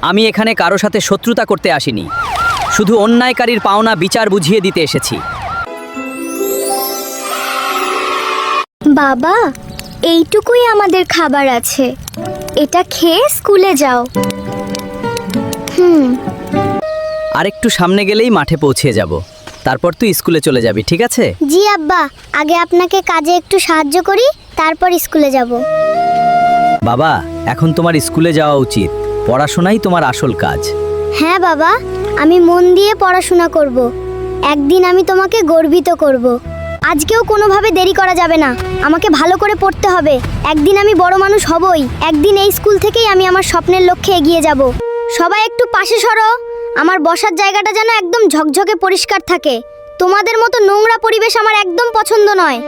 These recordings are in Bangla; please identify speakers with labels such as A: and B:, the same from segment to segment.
A: আমি এখানে কারো সাথে শত্রুতা করতে আসিনি, শুধু অন্যায়কারীর পাওনা বিচার বুঝিয়ে দিতে এসেছি।
B: বাবা, এইটুকুই আমাদের খাবার আছে, এটা খেয়ে স্কুলে যাও।
A: আরেকটু সামনে গেলেই মাঠে পৌঁছে যাব, তারপর তুই স্কুলে চলে যাবি, ঠিক আছে?
B: জি আব্বা, আগে আপনাকে কাজে একটু সাহায্য করি, তারপর স্কুলে যাব।
A: বাবা, এখন তোমার স্কুলে যাওয়া উচিত, পড়াশোনাই তোমার আসল কাজ।
B: হ্যাঁ বাবা, আমি মন দিয়ে পড়াশোনা করব, একদিন আমি তোমাকে গর্বিত করব। আজকেও কোনোভাবে দেরি করা যাবে না, আমাকে ভালো করে পড়তে হবে, একদিন আমি বড় মানুষ হবই, একদিন এই স্কুল থেকেই আমি আমার স্বপ্নের লক্ষ্যে এগিয়ে যাব। সবাই একটু পাশে সরো, আমার বসার জায়গাটা যেন একদম ঝকঝকে পরিষ্কার থাকে। তোমাদের মতো নোংরা পরিবেশ আমার একদম পছন্দ নয়।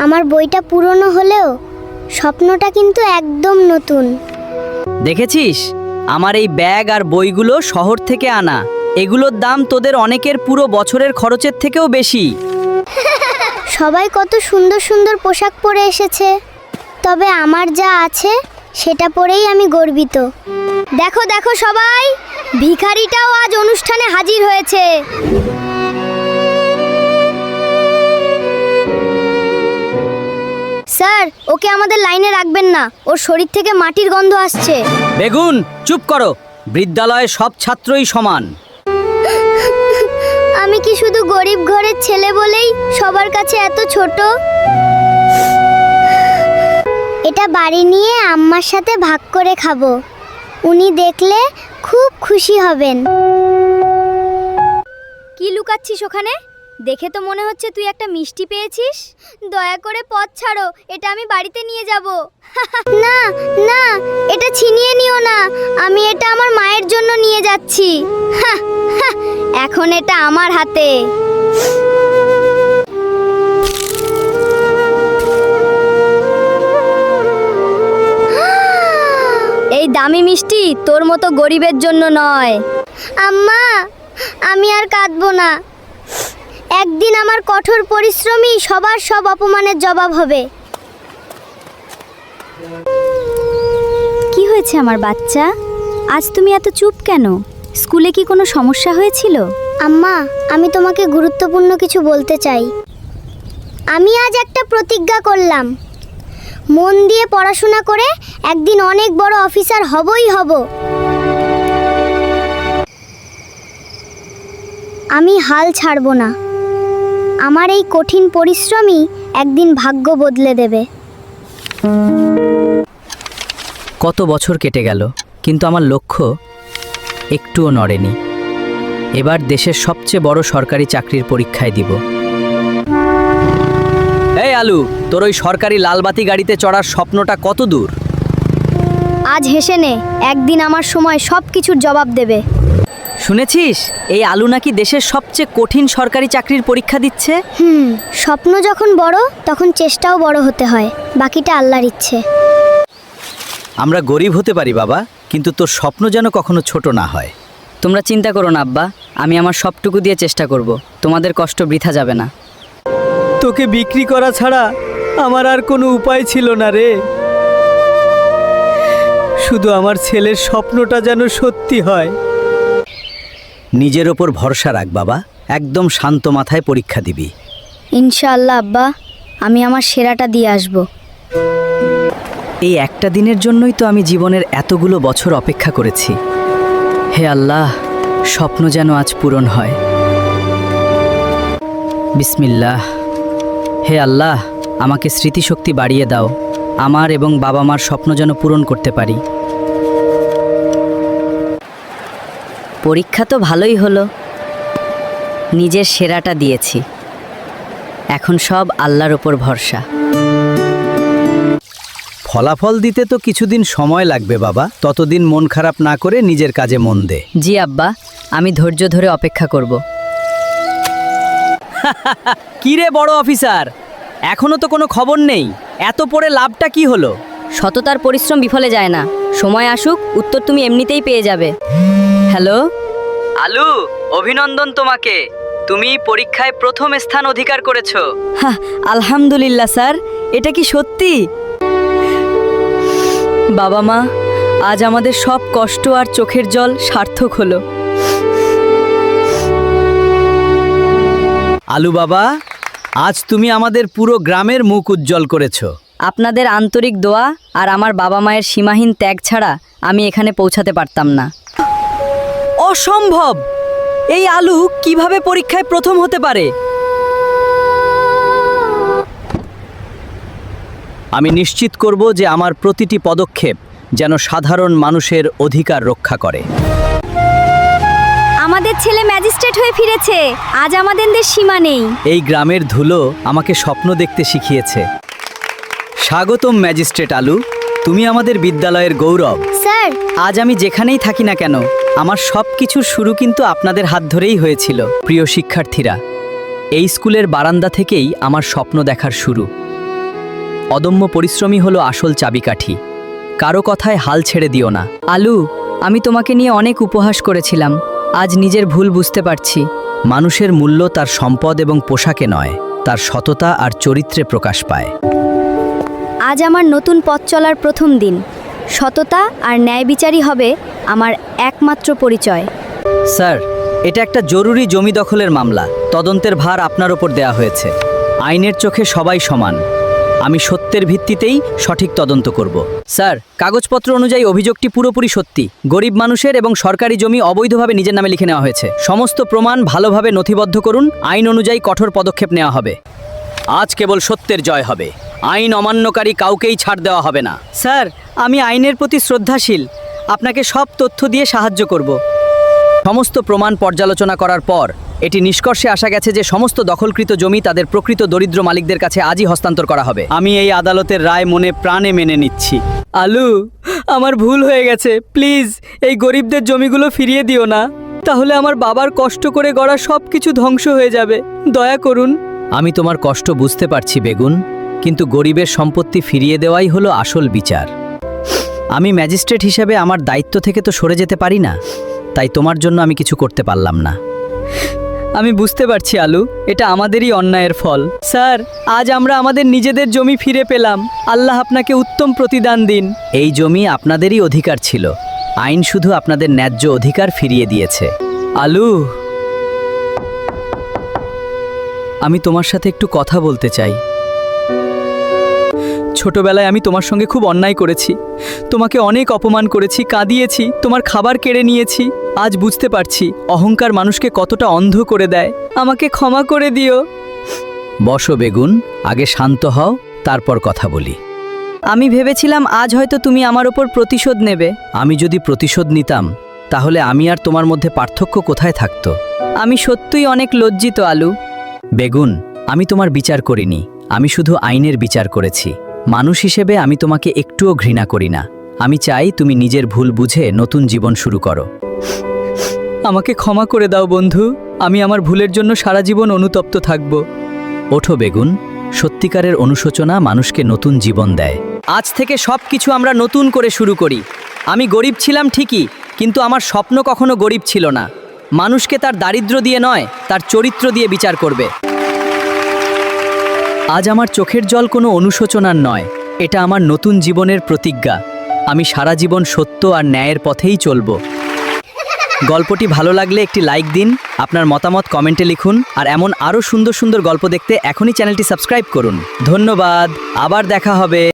B: আমার বইটা পুরনো হলেও স্বপ্নটা কিন্তু একদম নতুন।
A: দেখেছিস, আমার এই ব্যাগ আর বইগুলো শহর থেকে আনা, এগুলোর দাম তোদের অনেকের পুরো বছরের খরচের থেকেও বেশি।
B: সবাই কত সুন্দর সুন্দর পোশাক পরে এসেছে, তবে আমার যা আছে সেটা পরেই আমি গর্বিত। দেখো দেখো সবাই, ভিখারিটাও আজ অনুষ্ঠানে হাজির হয়েছে। স্যার, ওকে আমাদের লাইনে রাখবেন না, ওর শরীর থেকে মাটির গন্ধ আসছে।
A: বেগুন, চুপ করো, বিদ্যালয়ে সব ছাত্রই সমান।
B: আমি কি শুধু গরিব ঘরের ছেলে বলেই সবার কাছে এত ছোট? এটা বাড়ি নিয়ে আম্মার সাথে ভাগ করে খাবো, উনি দেখলে খুব খুশি হবেন। কি লুকাচ্ছিস ওখানে? দেখে তো মনে হচ্ছে তুই একটা মিষ্টি পেয়েছিস। দয়া করে পথ ছাড়ো, এটা আমি বাড়িতে নিয়ে যাব। না না, এটা ছিনিয়ে নিও না, আমি এটা আমার মায়ের জন্য নিয়ে যাচ্ছি। এখন এটা আমার হাতে। এই দামি মিষ্টি তোর মতো গরিবের জন্য নয়। আম্মা, আমি আর কাঁদবো না, একদিন আমার কঠোর পরিশ্রমই সবার সব অপমানের জবাব হবে।
C: কি হয়েছে আমার বাচ্চা? আজ তুমি এত চুপ কেন? স্কুলে কি কোনো সমস্যা হয়েছিল?
B: আম্মা, আমি তোমাকে গুরুত্বপূর্ণ কিছু বলতে চাই। আমি আজ একটা প্রতিজ্ঞা করলাম, মন দিয়ে পড়াশোনা করে একদিন অনেক বড় অফিসার হবই হব। আমি হাল ছাড়ব না, আমার এই কঠিন পরিশ্রমই একদিন ভাগ্য বদলে দেবে।
A: কত বছর কেটে গেল, কিন্তু আমার লক্ষ্য একটুও নড়েনি। এবার দেশের সবচেয়ে বড় সরকারি চাকরির পরীক্ষায় দিব। এই আলু, তোর ওই সরকারি লালবাতি গাড়িতে চড়ার স্বপ্নটা কত দূর?
B: আজ হেসে নে, একদিন আমার সময় সব কিছুর জবাব দেবে।
A: শুনেছিস, এই আলু নাকি দেশের সবচেয়ে কঠিন সরকারি চাকরির পরীক্ষা দিচ্ছে।
B: স্বপ্ন যখন বড় তখন চেষ্টাও বড় হতে হয়, বাকিটা আল্লাহর ইচ্ছে।
A: আমরা গরিব হতে পারি বাবা, কিন্তু তোর স্বপ্ন যেন কখনো ছোট না হয়। তোমরা চিন্তা করো না আব্বা, আমি আমার সবটুকু দিয়ে চেষ্টা করব, তোমাদের কষ্ট বৃথা যাবে না। তোকে বিক্রি করা ছাড়া আমার আর কোনো উপায় ছিল না রে। শুধু আমার ছেলের স্বপ্নটা যেন সত্যি হয়। নিজের ওপর ভরসা রাখ বাবা, একদম শান্ত মাথায় পরীক্ষা দিবি।
C: ইনশাআল্লাহ আব্বা, আমি আমার সেরাটা দিয়ে আসব।
A: এই একটা দিনের জন্যই তো আমি জীবনের এতগুলো বছর অপেক্ষা করেছি। হে আল্লাহ, স্বপ্ন যেন আজ পূরণ হয়। বিসমিল্লাহ। হে আল্লাহ, আমাকে স্মৃতিশক্তি বাড়িয়ে দাও, আমার এবং বাবা মার স্বপ্ন যেন পূরণ করতে পারি। পরীক্ষা তো ভালোই হলো, নিজের সেরাটা দিয়েছি, এখন সব আল্লাহর ওপর ভরসা। ফলাফল দিতে তো কিছুদিন সময় লাগবে বাবা, ততদিন মন খারাপ না করে নিজের কাজে মন দে। জি আব্বা, আমি ধৈর্য ধরে অপেক্ষা করব। কি রে বড় অফিসার, এখনো তো কোনো খবর নেই, এত পড়ে লাভটা কি হলো?
C: সততার পরিশ্রম বিফলে যায় না, সময় আসুক উত্তর তুমি এমনিতেই পেয়ে যাবে।
A: হ্যালো আলু, অভিনন্দন তোমাকে, তুমি পরীক্ষায় প্রথম স্থান অধিকার করেছো। হ্যাঁ, আলহামদুলিল্লাহ স্যার, এটা কি সত্যি? বাবা মা, আজ আমাদের সব কষ্ট আর চোখের জল সার্থক হলো। আলু বাবা, আজ তুমি আমাদের পুরো গ্রামের মুখ উজ্জ্বল করেছো। আপনাদের আন্তরিক দোয়া আর আমার বাবা মায়ের সীমাহীন ত্যাগ ছাড়া আমি এখানে পৌঁছাতে পারতাম না। অসম্ভব! এই আলু কিভাবে পরীক্ষায় প্রথম হতে পারে? আমি নিশ্চিত করব যে আমার প্রতিটি পদক্ষেপ যেন সাধারণ মানুষের অধিকার রক্ষা করে।
C: আমাদের ছেলে ম্যাজিস্ট্রেট হয়ে ফিরেছে। আজ আমাদের সীমা নেই।
A: এই গ্রামের ধুলো আমাকে স্বপ্ন দেখতে শিখিয়েছে। স্বাগতম ম্যাজিস্ট্রেট আলু, তুমি আমাদের বিদ্যালয়ের গৌরব।
B: স্যার,
A: আজ আমি যেখানেই থাকি না কেন, আমার সব কিছুর শুরু কিন্তু আপনাদের হাত ধরেই হয়েছিল। প্রিয় শিক্ষার্থীরা, এই স্কুলের বারান্দা থেকেই আমার স্বপ্ন দেখার শুরু। অদম্য পরিশ্রমী হলো আসল চাবিকাঠি। কারো কথায় হাল ছেড়ে দিও না। আলু, আমি তোমাকে নিয়ে অনেক উপহাস করেছিলাম। আজ নিজের ভুল বুঝতে পারছি। মানুষের মূল্য তার সম্পদ এবং পোশাকে নয়, তার সততা আর চরিত্রে প্রকাশ পায়।
C: আজ আমার নতুন পথ চলার প্রথম দিন। সততা আর ন্যায় বিচারই হবে আমার একমাত্র পরিচয়।
A: স্যার, এটা একটা জরুরি জমি দখলের মামলা। তদন্তের ভার আপনার ওপর দেয়া হয়েছে। আইনের চোখে সবাই সমান। আমি সত্যের ভিত্তিতেই সঠিক তদন্ত করব। স্যার, কাগজপত্র অনুযায়ী অভিযোগটি পুরোপুরি সত্যি। গরিব মানুষের এবং সরকারি জমি অবৈধভাবে নিজের নামে লিখে নেওয়া হয়েছে। সমস্ত প্রমাণ ভালোভাবে নথিবদ্ধ করুন। আইন অনুযায়ী কঠোর পদক্ষেপ নেওয়া হবে। আজ কেবল সত্যের জয় হবে। আইন অমান্যকারী কাউকেই ছাড় দেওয়া হবে না। স্যার, আমি আইনের প্রতি শ্রদ্ধাশীল। আপনাকে সব তথ্য দিয়ে সাহায্য করব। সমস্ত প্রমাণ পর্যালোচনা করার পর এটি নিষ্কর্ষে আসা গেছে যে সমস্ত দখলকৃত জমি তাদের প্রকৃত দরিদ্র মালিকদের কাছে আজই হস্তান্তর করা হবে। আমি এই আদালতের রায় মনে প্রাণে মেনে নিচ্ছি। আলু, আমার ভুল হয়ে গেছে। প্লিজ এই গরিবদের জমিগুলো ফিরিয়ে দিও না। তাহলে আমার বাবার কষ্ট করে গড়া সব কিছু ধ্বংস হয়ে যাবে। দয়া করুন। আমি তোমার কষ্ট বুঝতে পারছি বেগুন, কিন্তু গরিবের সম্পত্তি ফিরিয়ে দেওয়াই হলো আসল বিচার। আমি ম্যাজিস্ট্রেট হিসেবে আমার দায়িত্ব থেকে তো সরে যেতে পারি না, তাই তোমার জন্য আমি কিছু করতে পারলাম না। আমি বুঝতে পারছি আলু, এটা আমাদেরই অন্যায়ের ফল। স্যার, আজ আমরা আমাদের নিজেদের জমি ফিরে পেলাম। আল্লাহ আপনাকে উত্তম প্রতিদান দিন। এই জমি আপনাদেরই অধিকার ছিল। আইন শুধু আপনাদের ন্যায্য অধিকার ফিরিয়ে দিয়েছে। আলু, আমি তোমার সাথে একটু কথা বলতে চাই। ছোটবেলায় আমি তোমার সঙ্গে খুব অন্যায় করেছি। তোমাকে অনেক অপমান করেছি, কাঁদিয়েছি, তোমার খাবার কেড়ে নিয়েছি। আজ বুঝতে পারছি অহংকার মানুষকে কতটা অন্ধ করে দেয়। আমাকে ক্ষমা করে দিও। বসো বেগুন, আগে শান্ত হও, তারপর কথা বলি। আমি ভেবেছিলাম আজ হয়তো তুমি আমার ওপর প্রতিশোধ নেবে। আমি যদি প্রতিশোধ নিতাম তাহলে আমি আর তোমার মধ্যে পার্থক্য কোথায় থাকতো? আমি সত্যিই অনেক লজ্জিত আলু। বেগুন, আমি তোমার বিচার করিনি, আমি শুধু আইনের বিচার করেছি। মানুষ হিসেবে আমি তোমাকে একটুও ঘৃণা করি না। আমি চাই তুমি নিজের ভুল বুঝে নতুন জীবন শুরু করো। আমাকে ক্ষমা করে দাও বন্ধু। আমি আমার ভুলের জন্য সারা জীবন অনুতপ্ত থাকব। ওঠো বেগুন, সত্যিকারের অনুশোচনা মানুষকে নতুন জীবন দেয়। আজ থেকে সব কিছু আমরা নতুন করে শুরু করি। আমি গরিব ছিলাম ঠিকই, কিন্তু আমার স্বপ্ন কখনো গরিব ছিল না। মানুষকে তার দারিদ্র্য দিয়ে নয়, তার চরিত্র দিয়ে বিচার করবে। আজ আমার চোখের জল কোনো অনুশোচনার নয়, এটা আমার নতুন জীবনের প্রতিজ্ঞা। আমি সারা জীবন সত্য আর ন্যায়ের পথেই চলব। গল্পটি ভালো লাগলে একটি লাইক দিন, আপনার মতামত কমেন্টে লিখুন, আর এমন আরও সুন্দর সুন্দর গল্প দেখতে এখনই চ্যানেলটি সাবস্ক্রাইব করুন। ধন্যবাদ, আবার দেখা হবে।